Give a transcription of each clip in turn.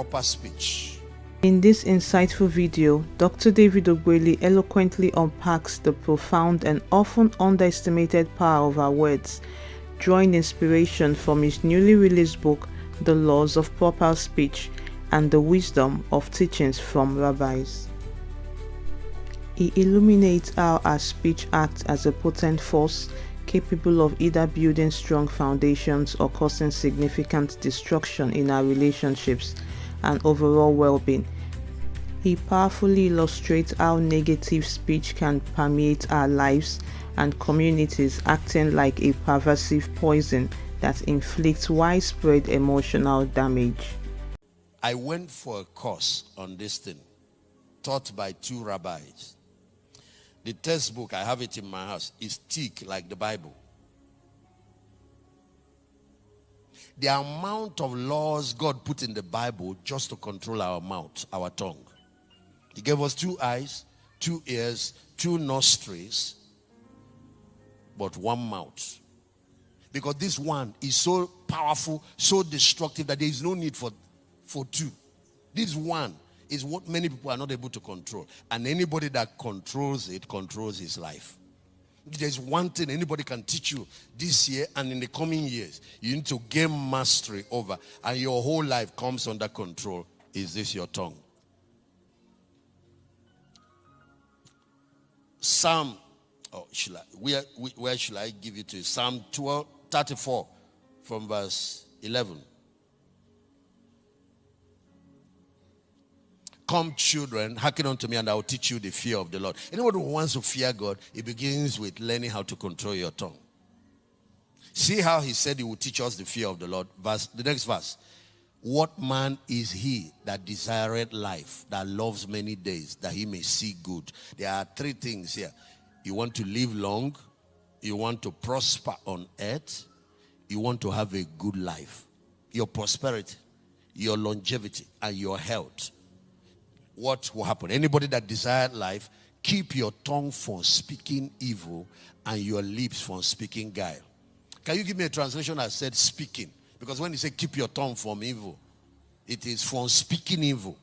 proper speech. In this insightful video, Dr. David Ogbueli eloquently unpacks the profound and often underestimated power of our words, drawing inspiration from his newly released book, The Laws of Proper Speech and the Wisdom of Teachings from Rabbis. He illuminates how our speech acts as a potent force capable of either building strong foundations or causing significant destruction in our relationships and overall well-being. He powerfully illustrates how negative speech can permeate our lives and communities, acting like a pervasive poison that inflicts widespread emotional damage. I went for a course on this thing, taught by 2 rabbis. The textbook, I have it in my house, is thick like the Bible. The amount of laws God put in the Bible just to control our mouth, our tongue. He gave us 2 eyes, 2 ears, 2 nostrils, but 1 mouth. Because this one is so powerful, so destructive that there is no need for 2. This one is what many people are not able to control. And anybody that controls it, controls his life. There's one thing anybody can teach you this year and in the coming years. You need to gain mastery over, and your whole life comes under control. Is this your tongue? Psalm, where should I give you to? Psalm 34 from verse 11. Come, children, hearken unto me, and I will teach you the fear of the Lord. Anyone who wants to fear God, it begins with learning how to control your tongue. See how he said he will teach us the fear of the Lord. The next verse. What man is he that desireth life, that loves many days, that he may see good? There are 3 things here. You want to live long, you want to prosper on earth, you want to have a good life. Your prosperity, your longevity, and your health. What will happen? Anybody that desires life, keep your tongue from speaking evil and your lips from speaking guile. Can you give me a translation that said speaking? Because when you say keep your tongue from evil, it is from speaking evil.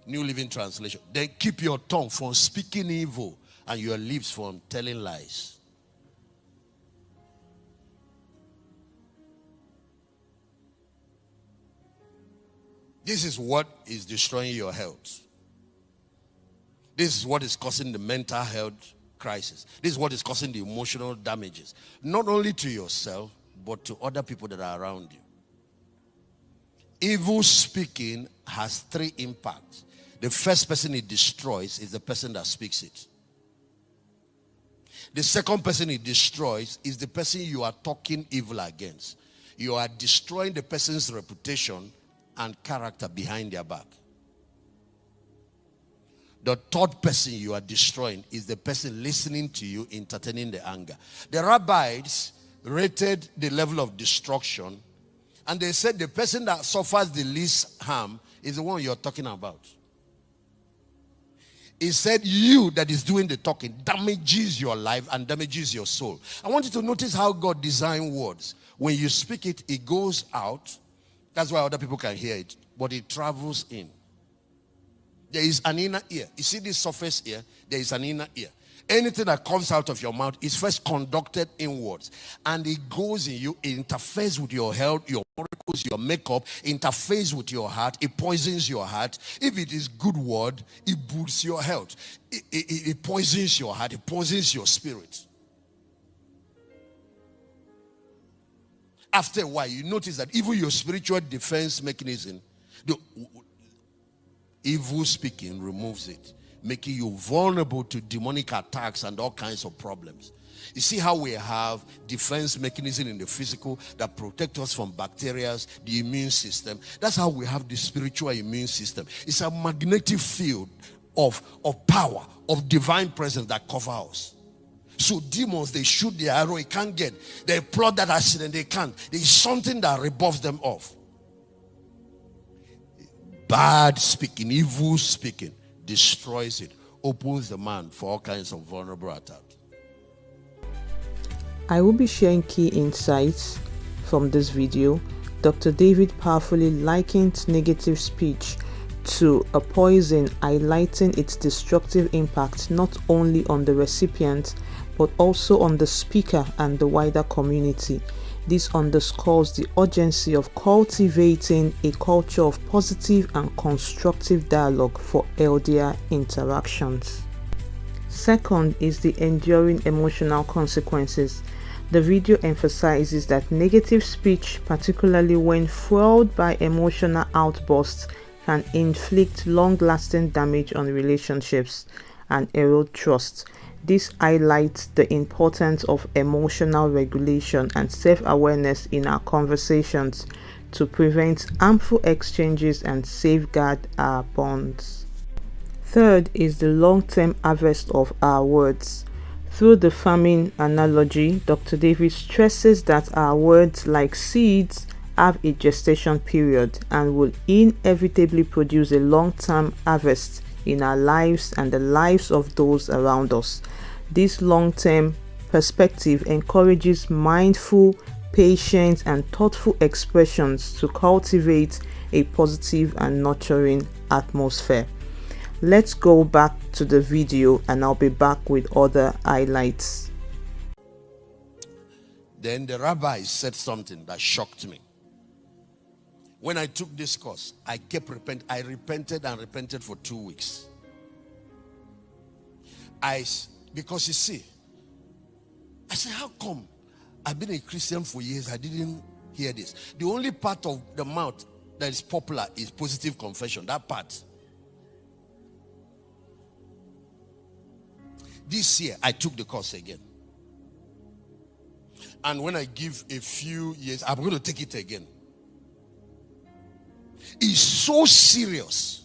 New Living Translation. Then keep your tongue from speaking evil and your lips from telling lies. This is what is destroying your health. This is what is causing the mental health crisis. This is what is causing the emotional damages. Not only to yourself, but to other people that are around you. Evil speaking has 3 impacts. The first person it destroys is the person that speaks it. The second person it destroys is the person you are talking evil against. You are destroying the person's reputation and character behind their back. The third person you are destroying is the person listening to you, entertaining the anger. The rabbis rated the level of destruction, and they said the person that suffers the least harm is the one you're talking about. He said you that is doing the talking damages your life and damages your soul. I want you to notice how God designed words. When you speak it, it goes out. That's why other people can hear it. But it travels in. There is an inner ear. You see this surface ear? There is an inner ear. Anything that comes out of your mouth is first conducted inwards. And it goes in you. It interferes with your health, your oracles, your makeup. Interferes with your heart. It poisons your heart. If it is good word, it boosts your health. It poisons your heart. It poisons your spirit. After a while, you notice that even your spiritual defense mechanism, the evil speaking removes it, making you vulnerable to demonic attacks and all kinds of problems. You see how we have defense mechanism in the physical that protect us from bacteria, the immune system. That's how we have the spiritual immune system. It's a magnetic field of power, of divine presence that covers us. So demons, they shoot the arrow, it can't get. They plot that accident, they can't. There is something that rebuffs them off. Bad speaking, evil speaking, destroys it, opens the man for all kinds of vulnerable attacks. I will be sharing key insights from this video Dr. David powerfully likened negative speech to a poison, highlighting its destructive impact not only on the recipient but also on the speaker and the wider community. This underscores the urgency of cultivating a culture of positive and constructive dialogue for healthier interactions. Second is the enduring emotional consequences. The video emphasizes that negative speech, particularly when fueled by emotional outbursts, can inflict long-lasting damage on relationships and erode trust. This highlights the importance of emotional regulation and self-awareness in our conversations to prevent harmful exchanges and safeguard our bonds. Third is the long-term harvest of our words. Through the farming analogy, Dr. David stresses that our words, like seeds, have a gestation period and will inevitably produce a long-term harvest in our lives and the lives of those around us. This long-term perspective encourages mindful, patient, and thoughtful expressions to cultivate a positive and nurturing atmosphere. Let's go back to the video and I'll be back with other highlights. Then the rabbi said something that shocked me. When I took this course, I kept repenting. I repented and repented for 2 weeks. Because you see, I said, how come I've been a Christian for years, I didn't hear this? The only part of the mouth that is popular is positive confession, that part. This year, I took the course again. And when I give a few years, I'm going to take it again. It's so serious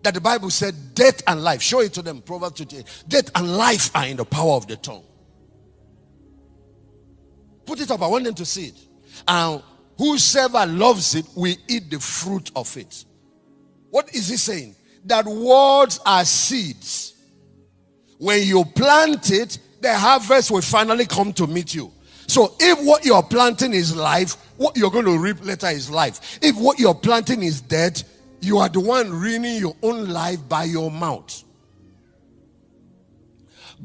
that the Bible said death and life. Show it to them, Proverbs 28. Death and life are in the power of the tongue. Put it up, I want them to see it. And whosoever loves it will eat the fruit of it. What is he saying? That words are seeds. When you plant it, the harvest will finally come to meet you. So if what you're planting is life, what you're going to reap later is life. If what you're planting is death, you are the one ruining your own life by your mouth.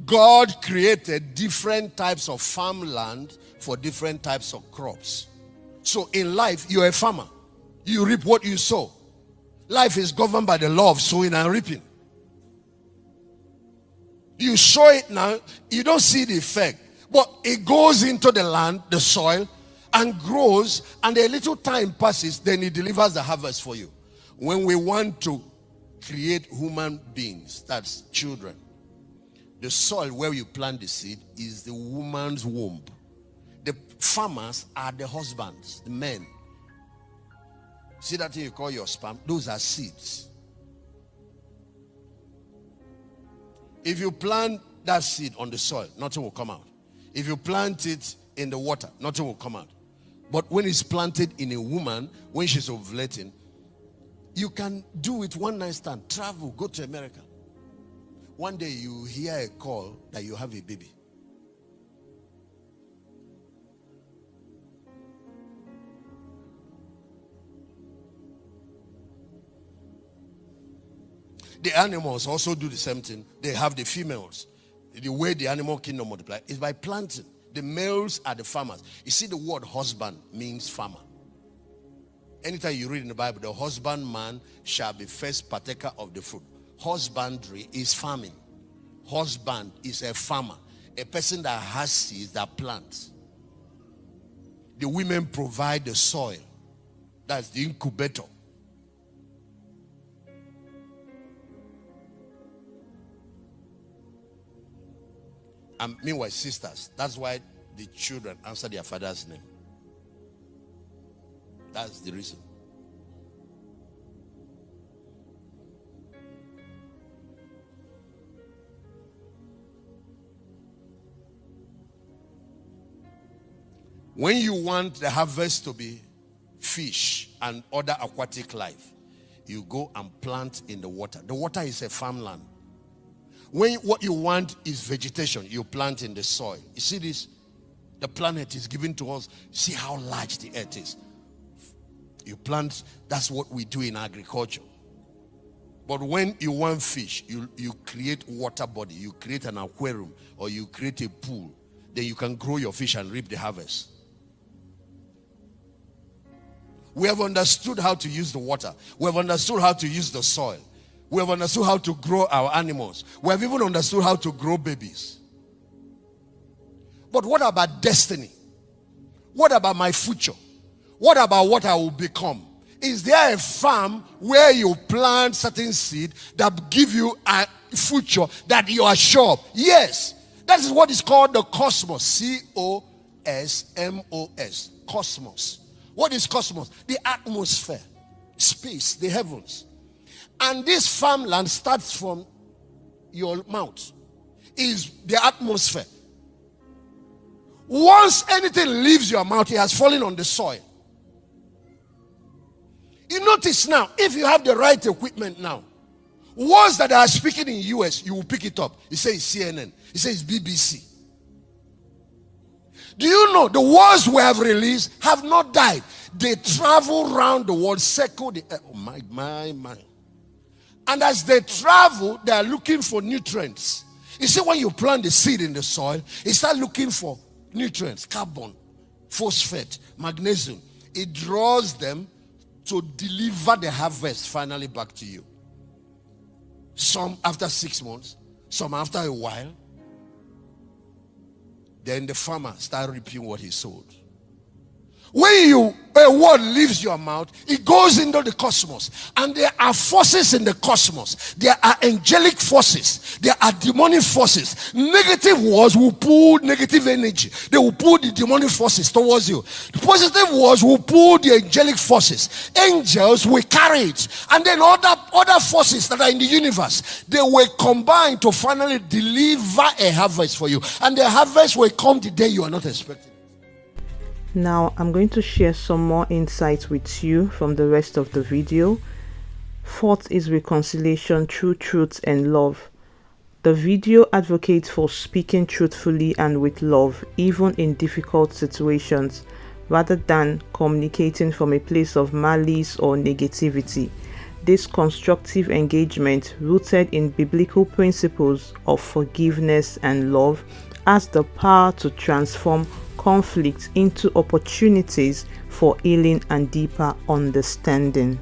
God created different types of farmland for different types of crops. So in life, you're a farmer. You reap what you sow. Life is governed by the law of sowing and reaping. You sow it now, you don't see the effect. But it goes into the land, the soil, and grows, and a little time passes, then it delivers the harvest for you. When we want to create human beings, that's children, the soil where you plant the seed is the woman's womb. The farmers are the husbands, the men. See that thing you call your sperm? Those are seeds. If you plant that seed on the soil, nothing will come out. If you plant it in the water, nothing will come out. But when it's planted in a woman, when she's ovulating, you can do it one night stand. Travel, go to America. One day you hear a call that you have a baby. The animals also do the same thing. They have the females. The way the animal kingdom multiply is by planting. The males are the farmers. You see, the word husband means farmer. Anytime you read in the Bible, the husbandman shall be first partaker of the fruit. Husbandry is farming. Husband is a farmer. A person that has seeds that plants. The women provide the soil. That's the incubator. And meanwhile, sisters, that's why the children answer their father's name. That's the reason. When you want the harvest to be fish and other aquatic life, you go and plant in the water. The water is a farmland. When what you want is vegetation, you plant in the soil. You see this? The planet is given to us. See how large the earth is. You plant, that's what we do in agriculture. But when you want fish, you create water body, you create an aquarium, or you create a pool. Then you can grow your fish and reap the harvest. We have understood how to use the water. We have understood how to use the soil. We have understood how to grow our animals. We have even understood how to grow babies. But what about destiny? What about my future? What about what I will become? Is there a farm where you plant certain seed that give you a future that you are sure of? Yes. That is what is called the cosmos. C-O-S-M-O-S. Cosmos. What is cosmos? The atmosphere, space, the heavens. And this farmland starts from your mouth. Is the atmosphere. Once anything leaves your mouth, it has fallen on the soil. You notice now, if you have the right equipment now, words that are speaking in US, you will pick it up. You say it's CNN. You say it's BBC. Do you know the words we have released have not died? They travel around the world, circle the earth. Oh my. And as they travel, they are looking for nutrients. You see, when you plant the seed in the soil, it starts looking for nutrients, carbon, phosphate, magnesium. It draws them to deliver the harvest finally back to you. Some after 6 months, some after a while. Then the farmer starts reaping what he sowed. When a word leaves your mouth, it goes into the cosmos. And there are forces in the cosmos. There are angelic forces. There are demonic forces. Negative words will pull negative energy. They will pull the demonic forces towards you. The positive words will pull the angelic forces. Angels will carry it. And then other forces that are in the universe, they will combine to finally deliver a harvest for you. And the harvest will come the day you are not expecting. Now I'm going to share some more insights with you from the rest of the video. Fourth is reconciliation through truth and love. The video advocates for speaking truthfully and with love, even in difficult situations, rather than communicating from a place of malice or negativity. This constructive engagement, rooted in biblical principles of forgiveness and love, has the power to transform conflict into opportunities for healing and deeper understanding.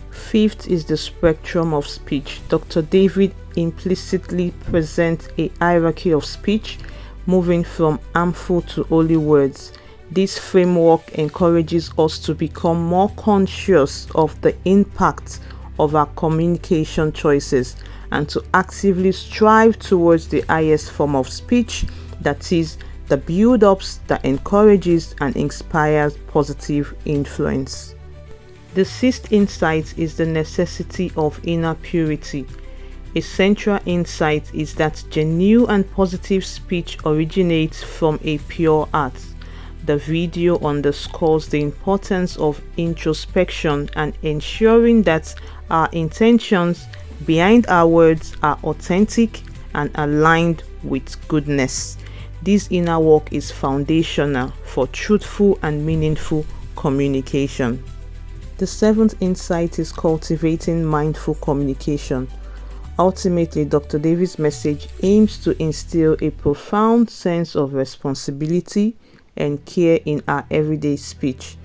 Fifth is the spectrum of speech. Dr. David implicitly presents a hierarchy of speech, moving from harmful to holy words. This framework encourages us to become more conscious of the impact of our communication choices and to actively strive towards the highest form of speech, that is, the build-ups that encourages and inspires positive influence. The sixth insight is the necessity of inner purity. A central insight is that genuine and positive speech originates from a pure heart. The video underscores the importance of introspection and ensuring that our intentions behind our words are authentic and aligned with goodness. This inner work is foundational for truthful and meaningful communication. The seventh insight is cultivating mindful communication. Ultimately, Dr. David's message aims to instill a profound sense of responsibility and care in our everyday speech.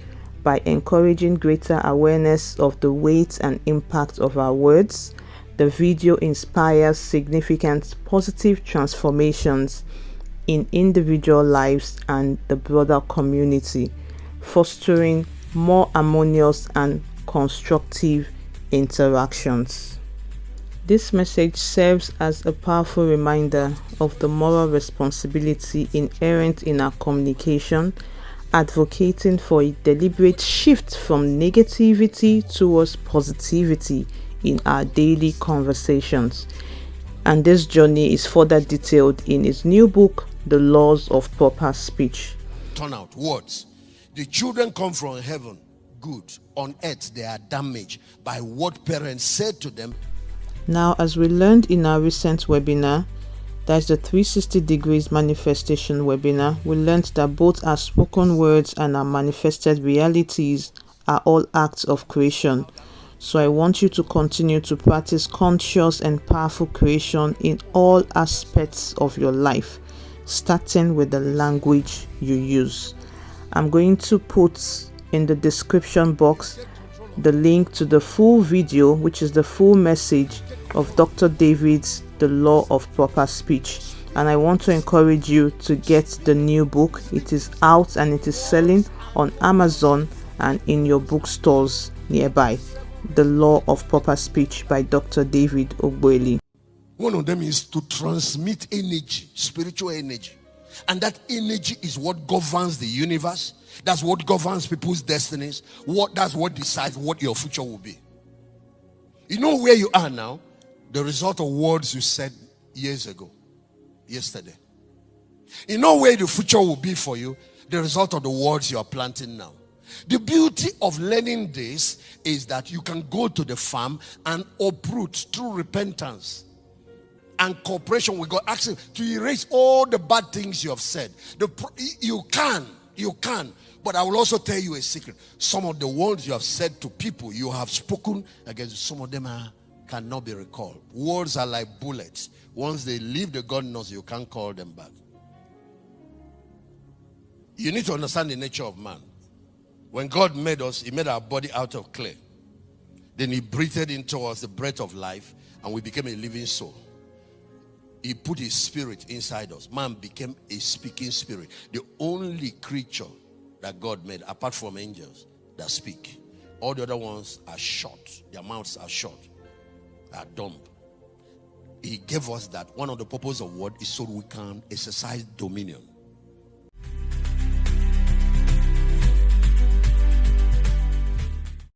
By encouraging greater awareness of the weight and impact of our words, the video inspires significant positive transformations in individual lives and the broader community, fostering more harmonious and constructive interactions. This message serves as a powerful reminder of the moral responsibility inherent in our communication, advocating for a deliberate shift from negativity towards positivity in our daily conversations. And this journey is further detailed in his new book, The Laws of Proper Speech. Turn out words. The children come from heaven, good. On earth, they are damaged by what parents said to them. Now, as we learned in our recent webinar, That's the 360 degrees manifestation webinar. We learned that both our spoken words and our manifested realities are all acts of creation. So I want you to continue to practice conscious and powerful creation in all aspects of your life, starting with the language you use. I'm going to put in the description box the link to the full video, which is the full message of Dr. David's The Law of Proper Speech. And I want to encourage you to get the new book. It is out and it is selling on Amazon and in your bookstores nearby. The Law of Proper Speech by Dr. David Ogbueli. One of them is to transmit energy, spiritual energy. And that energy is what governs the universe. That's what governs people's destinies. That's what decides what your future will be. You know where you are now? The result of words you said years ago, yesterday. You know where the future will be for you? The result of the words you are planting now. The beauty of learning this is that you can go to the farm and uproot through repentance and cooperation with God. Ask Him to erase all the bad things you have said. You can. But I will also tell you a secret. Some of the words you have said to people you have spoken against, some of them cannot be recalled. Words are like bullets. Once they leave the gun nose, you can't call them back. You need to understand the nature of man. When God made us, He made our body out of clay. Then He breathed into us the breath of life, and we became a living soul. He put His spirit inside us. Man became a speaking spirit. The only creature that God made, apart from angels, that speak. All the other ones are shut. Their mouths are shut. Are dumb. He gave us that. One of the purposes of word is so we can exercise dominion.